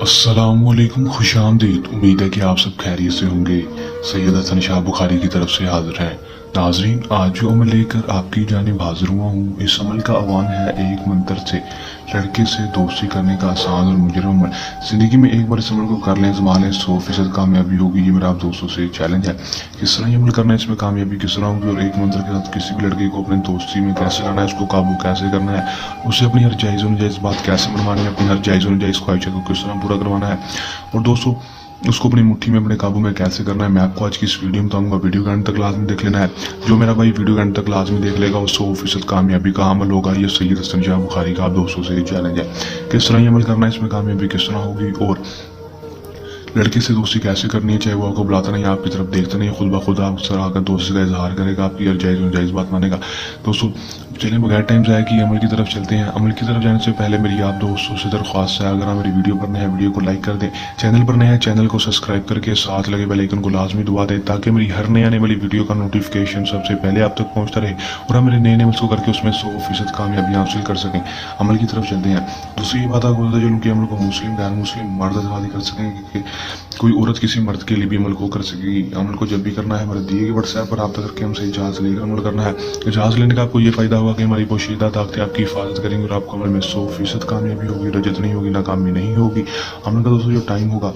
अस्सलामुअलैकुम, खुशामदीद। उम्मीद है कि आप सब खैरियत से होंगे। सैयद हसन शाह बुखारी की तरफ से हाजिर हैं। नाजरीन, आज जो अमल लेकर आपकी जानिब हाजिर हुआ हूँ, इस अमल का अवान है एक मंत्र से। लड़के से दोस्ती करने का आसान और मुजरम अमल। जिंदगी में एक बार इस अमल को कर लें, आजमा लें, 100% कामयाबी होगी। ये मेरा आप दोस्तों से चैलेंज है। किस तरह ये अमल करना है, इसमें कामयाबी किस तरह होगी, और एक मंत्र के साथ किसी भी लड़के को अपने दोस्ती में कैसे लाना है, उसको काबू कैसे करना है, उसे अपनी हर जायज़ और नाजायज़ बात कैसे मनवानी है, अपनी हर जायज़ और नाजायज़ ख्वाहिशों को किस तरह पूरा करवाना है, और दोस्तों उसको अपनी मुट्ठी में, अपने काबू में कैसे करना है, मैं आपको आज की इस वीडियो में बताऊंगा। वीडियो के अंत तक लाजमी देख लेना है। जो मेरा भाई वीडियो के अंत तक लाजमी देख लेगा, वो 100% कामयाबी का अमल होगा। ये सैयद हसन शाह बुखारी का आप दोस्तों से चैलेंज है। किस तरह ये अमल करना है, इसमें कामयाबी किस तरह होगी, और लड़के से दोस्ती कैसे करनी है, चाहे वो आपको बुलाता नहीं, आपकी तरफ देखता नहीं, खुद ब खुद आपसे आकर दोस्ती का इजहार करेगा, आपकी हर जायज़ बात मानेगा। दोस्तों चलिए बगैर टाइम ज़ाया किए अमल की तरफ चलते हैं। अमल की तरफ जाने से पहले मेरी आप दोस्तों से दरख्वास्त है, अगर आप मेरी वीडियो पर नए हैं, वीडियो को लाइक कर दें। चैनल पर नए हैं, चैनल को सब्सक्राइब करके साथ लगे बेल आइकन को लाजमी दबा दें, ताकि मेरी हर नए आने वाली वीडियो का नोटिफिकेशन सबसे पहले आप तक पहुंचता रहे, और हम मेरे नए अमल को करके उसमें 100% कामयाबी हासिल कर सकें। अमल की तरफ चलते हैं। दूसरी ये बात आपको बताते चलूँ कि अमल को मुस्लिम गैर मुस्लिम मर्द हजरात कर सकेंगे, कि कोई औरत किसी मर्द के लिए भी अमल को कर सकेगी। अमल को जब भी करना है, हमारे दिए गए व्हाट्सएप पर रब्ता करके हमसे इजाज़त लेकर अमल करना है। इजाज़त लेने का आपको ये फ़ायदा होगा कि हमारी पोशीदा ताकतें आपकी हिफाजत करेंगी, और आपको अमल में 100% कामयाबी होगी, रजत नहीं होगी, नाकामी नहीं होगी। अमल का दोस्तों जो टाइम होगा,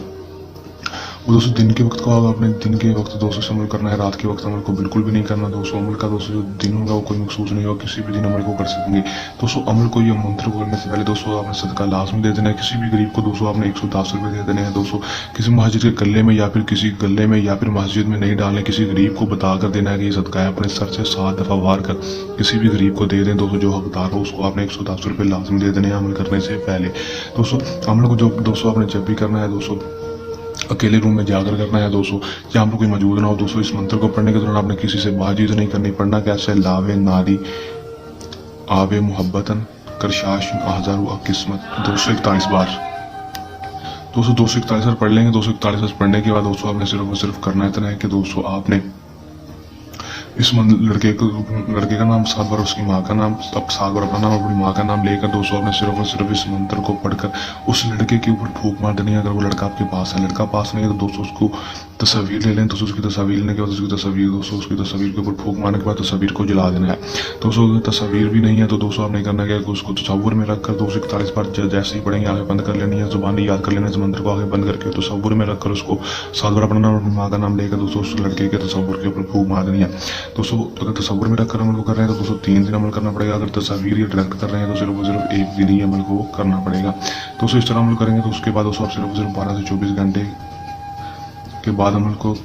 वो दोस्तों दिन के वक्त का होगा। अपने दिन के वक्त दोस्तों से अमल करना है, रात के वक्त अमल को बिल्कुल भी नहीं करना। दोस्तों अमल का दोस्तों जो दिन होगा, वो कोई मखसूस नहीं होगा, किसी भी दिन अमल को कर सकेंगे। दोस्तों अमल को, ये मंत्र बोलने से पहले दोस्तों आपने सदका लाजमी दे देना है। किसी भी गरीब को दोस्तों आपने 110 रुपये दे देने हैं। दोस्तों किसी मस्जिद के गले में, या फिर किसी गले में, या फिर मस्जिद में नहीं डालने, किसी गरीब को बता कर देना है कि ये सदका है। अपने सर से 7 दफ़ा वार कर किसी भी गरीब को दे दें। दोस्तों जो हकदार हो, उसको आपने 110 रुपये लाजमी दे देने हैं अमल करने से पहले। दोस्तों अमल को जो दोस्तों आपने जब भी करना है, दोस्तों अकेले रूम में जाकर करना है। दोस्तों जहाँ पर कोई मौजूद ना हो। दोस्तों इस मंत्र को पढ़ने के दौरान आपने किसी से बातचीत नहीं करनी। पढ़ना कैसे है, लावे नारी आवे मुहब्बतन करशाश हजारू किस्मत 241 बार। दोस्तों 241 बार पढ़ लेंगे। 241 बार पढ़ने के बाद दोस्तों आपने सिर्फ और सिर्फ करना इतना है कि दोस्तों आपने इस लड़के का नाम 7 बार, उसकी माँ का नाम, अब 7 बार अपना नाम, अपनी माँ का नाम लेकर दोस्तों आपने सिर्फ और सिर्फ इस मंत्र को पढ़कर उस लड़के के ऊपर फूंक मार देनी है। अगर वो लड़का आपके पास है, लड़का पास नहीं है, तो दोस्तों उसको तस्वीर ले लें। दोस्तों उसकी तस्वीर लेने के बाद उसकी तस्वीर, दोस्तों उसकी तस्वीर के ऊपर फूंक मारने के बाद तस्वीर को जला देना है। दोस्तों अगर तस्वीर भी नहीं है, तो दोस्तों आपने करना क्या है कि उसको तस्वुर में रखकर 241 बार जैसे ही पढ़ेंगे आगे बंद कर लेनी है, जुबानी याद कर लेना है। इस मंत्र को आगे बंद करके तस्वुर में रखकर उसको 7 बार अपना नाम, अपनी माँ का नाम लेकर दोस्तों उस लड़के के तस्वुर के ऊपर फूंक मार देनी है। दोस्तों अगर तस्वुर में रखकर अमल को कर रहे हैं, तो दोस्तों 3 दिन अमल करना पड़ेगा। अगर तस्वीर या डायरेक्ट कर रहे हैं, तो सिर्फ और सिर्फ 1 दिन ही अमल को करना पड़ेगा। दोस्तों इस तरह अमल करेंगे तो उसके बाद दोस्तों आप सिर्फ और सिर्फ 12 से 24 घंटे के बाद अमल को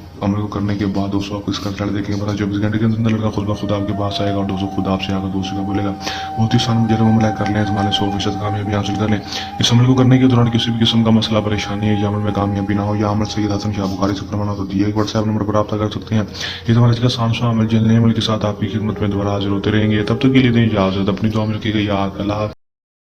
करने के बाद दोस्तों आपको इसका रिजल्ट देखेंगे। 12-24 घंटे के अंदर लड़का खुद ब खुद आपके पास आएगा, और दोस्तों खुद आपसे आकर दोस्ती का बोलेगा। बहुत ही आसान मुजरम अमल है, कर लें, हमारे 100% कामयाबी हासिल कर लें। इस अमल को करने के दौरान किसी भी किस्म का मसला परेशानी है, या अमल में कामयाबी ना हो, या अमल सैयद हसन शाह बुखारी से करवाना हो, तो दिए व्हाट्सएप नंबर पर रब्ता कर सकते हैं। ये हमारे का आसान सा अमल, जल्द अमल के साथ आपकी खिदमत में दोबारा हाजिर होते रहेंगे। तब तक के लिए दें इजाजत, अपनी दुआ में रखिएगा याद। अल्लाह।